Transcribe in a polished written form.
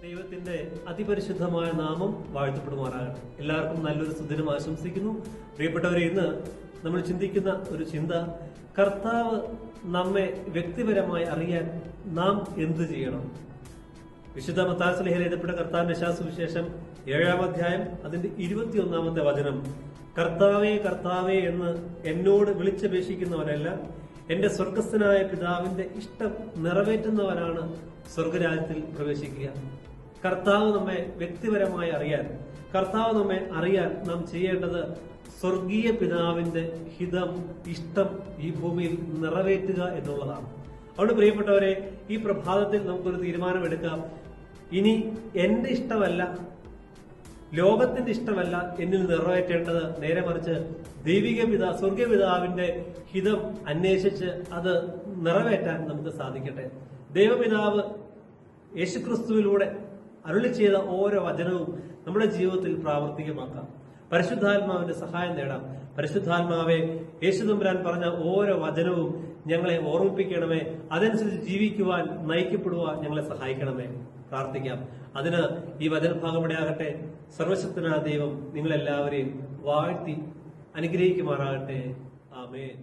ദൈവത്തിന്റെ അതിപരിശുദ്ധമായ നാമം വാഴ്ത്തപ്പെടുമാറാകട്ടെ. എല്ലാവർക്കും നല്ലൊരു സുദിനം ആശംസിക്കുന്നു. പ്രിയപ്പെട്ടവരെ, ഇന്ന് നമ്മൾ ചിന്തിക്കുന്ന ഒരു ചിന്ത, കർത്താവ് നമ്മെ വ്യക്തിപരമായി അറിയാൻ നാം എന്ത് ചെയ്യണം? വിശുദ്ധ മത്തായി ശ്ലീഹയിൽ എഴുതപ്പെട്ട കർത്താവിന്റെ സുവിശേഷം 7-ാം അധ്യായം അതിന്റെ 21-ാമത്തെ വചനം, കർത്താവേ കർത്താവേ എന്ന് എന്നോട് വിളിച്ചപേക്ഷിക്കുന്നവരല്ല, എന്റെ സ്വർഗസ്ഥനായ പിതാവിന്റെ ഇഷ്ടം നിറവേറ്റുന്നവരാണ് സ്വർഗരാജ്യത്തിൽ പ്രവേശിക്കുക. കർത്താവ് നമ്മെ വ്യക്തിപരമായി അറിയാൻ, കർത്താവ് നമ്മെ അറിയാൻ നാം ചെയ്യേണ്ടത് സ്വർഗീയ പിതാവിന്റെ ഹിതം, ഇഷ്ടം ഈ ഭൂമിയിൽ നിറവേറ്റുക എന്നുള്ളതാണ്. അതുകൊണ്ട് പ്രിയപ്പെട്ടവരെ, ഈ പ്രഭാതത്തിൽ നമുക്കൊരു തീരുമാനമെടുക്കാം. ഇനി എന്റെ ഇഷ്ടമല്ല, ലോകത്തിന്റെ ഇഷ്ടമല്ല എന്നിൽ നിറവേറ്റേണ്ടത്, നേരെ മറിച്ച് ദൈവിക സ്വർഗീയ പിതാവിന്റെ ഹിതം അന്വേഷിച്ച് അത് നിറവേറ്റാൻ നമുക്ക് സാധിക്കട്ടെ. ദൈവപിതാവ് യേശുക്രിസ്തുവിലൂടെ അരുളി ചെയ്ത ഓരോ വചനവും നമ്മുടെ ജീവിതത്തിൽ പ്രാവർത്തികമാക്കാം. പരിശുദ്ധാത്മാവിന്റെ സഹായം നേടാം. പരിശുദ്ധാത്മാവെ, യേശുതമ്പുരാൻ പറഞ്ഞ ഓരോ വചനവും ഞങ്ങളെ ഓർമ്മിപ്പിക്കണമേ. അതനുസരിച്ച് ജീവിക്കുവാൻ, നയിക്കപ്പെടുവാൻ ഞങ്ങളെ സഹായിക്കണമേ. പ്രാർത്ഥിക്കാം. അതിന് ഈ വചനഭാഗം ഇടയാകട്ടെ. സർവശക്തനായ ദൈവം നിങ്ങളെല്ലാവരെയും വാഴ്ത്തി അനുഗ്രഹിക്കുമാറാകട്ടെ. ആമേൻ.